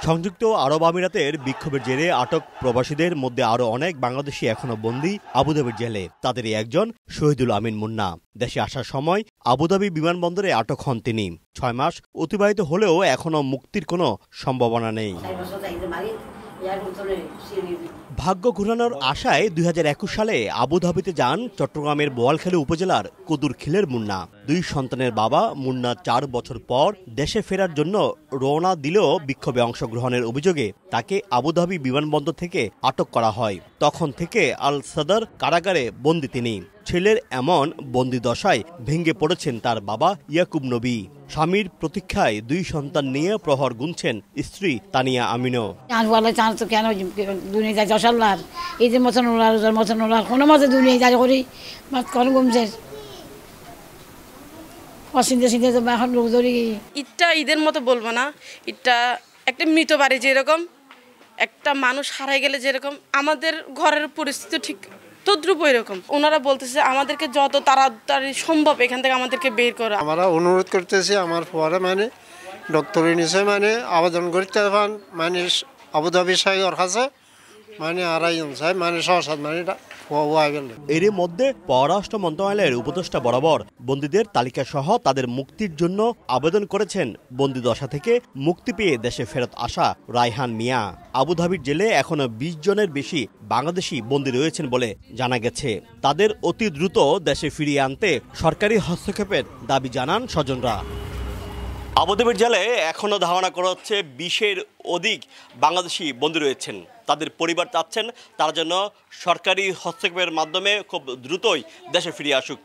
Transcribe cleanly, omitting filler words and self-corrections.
সংযুক্ত আরব আমিরাতের বিক্ষোভের জেরে আটক প্রবাসীদের মধ্যে আরও অনেক বাংলাদেশি এখনো বন্দী আবুধাবির জেলে। তাদেরই একজন শহীদুল আমিন মুন্না। দেশে আসার সময় আবুধাবি বিমানবন্দরে আটক হন তিনি। ৬ মাস অতিবাহিত হলেও এখনো মুক্তির কোনো সম্ভাবনা নেই। ভাগ্য ঘুরানোর আশায় ২০২১ সালে আবুধাবিতে যান চট্টগ্রামের বোয়ালখালী উপজেলার কদুরখিলের মুন্না। ২ সন্তানের বাবা মুন্না ৪ বছর পর দেশে ফেরার জন্য রওনা দিলেও বিক্ষোভে অংশগ্রহণের অভিযোগে তাকে আবুধাবি বিমানবন্দর থেকে আটক করা হয়। তখন থেকে আল সদর কারাগারে বন্দী তিনি। ছেলের এমন বন্দি দশায় ভেঙে পড়েছেন তার বাবা ইয়াকুব নবী। স্বামীর প্রতীক্ষায় ২ সন্তান নিয়ে প্রহর গুনছেন স্ত্রী তানিয়া আমিনও। কেন দুনিয়া যায় জশাল্লার এই যে মতন কোনো মতে দুনিয়া যায় করি কোন গুমছে অসিন্দে সিন্দে তো এখন লোক ধরি। ঈদটা ঈদের মতো বলবো না, ঈদটা একটা মৃত বাড়ি যেরকম, একটা মানুষ হারাই গেলে যেরকম আমাদের ঘরের পরিস্থিতি ঠিক তদ্রুপ এরকম। ওনারা বলতেছে আমাদেরকে যত তাড়াতাড়ি সম্ভব এখান থেকে আমাদেরকে বের করা। আমরা অনুরোধ করতেছি আমার পরে ডক্টরের নিচে আবেদন করতে মানে আবুধাবি সাহেবের কাছে আড়াইজন সাহেব সহসাদ এর মধ্যে পররাষ্ট্র মন্ত্রণালয়ের উপদেষ্টা বরাবর বন্দীদের তালিকা সহ তাদের মুক্তির জন্য আবেদন করেছেন বন্দী দশা থেকে মুক্তি পেয়ে দেশে ফেরত আসা রায়হান মিয়া। আবুধাবির জেলে এখনো ২০ জনের বেশি বাংলাদেশি বন্দী রয়েছেন বলে জানা গেছে। তাদের অতি দ্রুত দেশে ফিরিয়ে আনতে সরকারি হস্তক্ষেপের দাবি জানান স্বজনরা। আবুধাবির জেলে এখনও ধারণা করা হচ্ছে ২০-এর অধিক বাংলাদেশি বন্দী রয়েছেন। তাদের পরিবার চাচ্ছেন তারা যেন সরকারি হস্তক্ষেপের মাধ্যমে খুব দ্রুতই দেশে ফিরে আসুক।